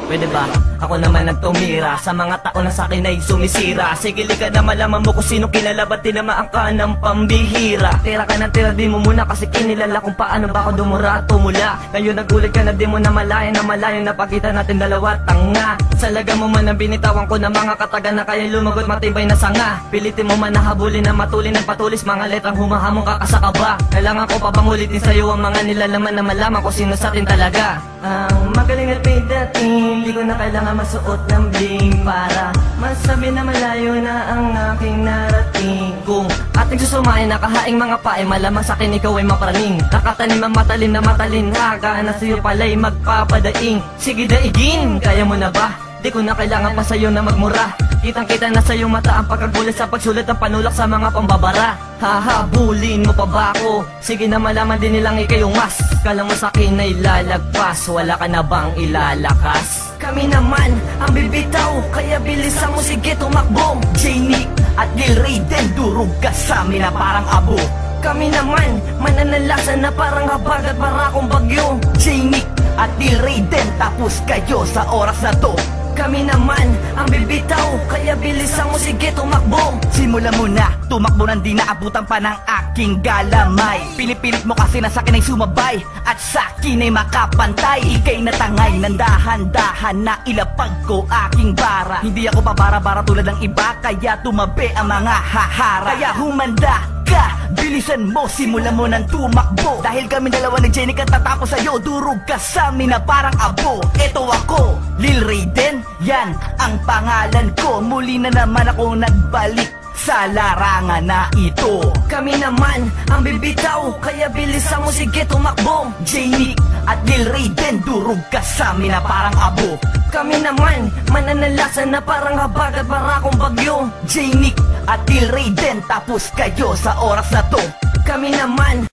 Pwede ba? Ako naman ang tumira sa mga tao na sa'kin ay sumisira. Sige ka na malaman mo kung sino kilala, ba't tinamaan ka ng pambihira. Tira ka ng tira, di mo muna kasi kinilala kung paano ba ako dumura at tumula. Ngayon nagulit ka na di mo na malayo napakita natin dalawa tanga. Salaga mo man ang binitawan ko na mga kataga na kaya lumagot matibay na sanga. Pilitin mo man na habulin na matulin ng patulis, mga letrang humahamong kakasaka ba. Kailangan ko pa bang ulitin sa'yo ang mga nilalaman na malaman ko sino sa atin talaga. Ang magaling at may dating, di ko na kailangan masuot ng bling para masabi na malayo na ang aking narating. Kung ating susumain nakahaing mga pae, malamang sa'kin ikaw ay mapraning. Nakatanim ang matalim na matalinhaga na sa'yo pala'y magpapadaing. Sige daigin, kaya mo na ba? Di ko na kailangan pa sa'yo na magmura. Kitang-kita na sa'yo mata ang pagkagulat sa pagsulat ng panulak sa mga pambabara. Hahabulin mo pa ba ako? Sige na malaman din nilang ikay yung mas. Kala mo sa'kin ay lalagpas, wala ka na bang ilalakas? Kami naman ang bibitaw, kaya bilisan mo sige tumakbo. J-Nick at Lil Raiden, durog ka sa amin na parang abo. Kami naman mananalasan na parang habag at barakong bagyo. J-Nick at Lil Raiden, tapos kayo sa oras na to. Kami naman ang bibitaw, kaya bilisan mo sige tumakbo. Simula mo na, tumakbo nang di naabutan pa ng aking galamay. Pinipilit mo kasi na sa'kin ay sumabay at sa'kin ay makapantay. Ika'y natangay ng dahan-dahan na ilapag ko aking bara. Hindi ako pabara-bara tulad ng iba, kaya tumabi ang mga hahara. Kaya humanda ka, bilisan mo, simula mo nang tumakbo. Dahil kami dalawa ni Jenny katatapos sa'yo, durog ka sa amin na parang abo. Eto ako, Lil Raiden, yan ang pangalan ko. Muli na naman ako nagbalik sa larangan na ito. Kami naman ang bibitaw, kaya bilisan mo sige tumakbo. J-Nick at Lil Raiden, durog ka sa amin na parang abo. Kami naman mananalasan na parang habag at barakong bagyo. J-Nick at Lil Raiden, tapos kayo sa oras na to. Kami naman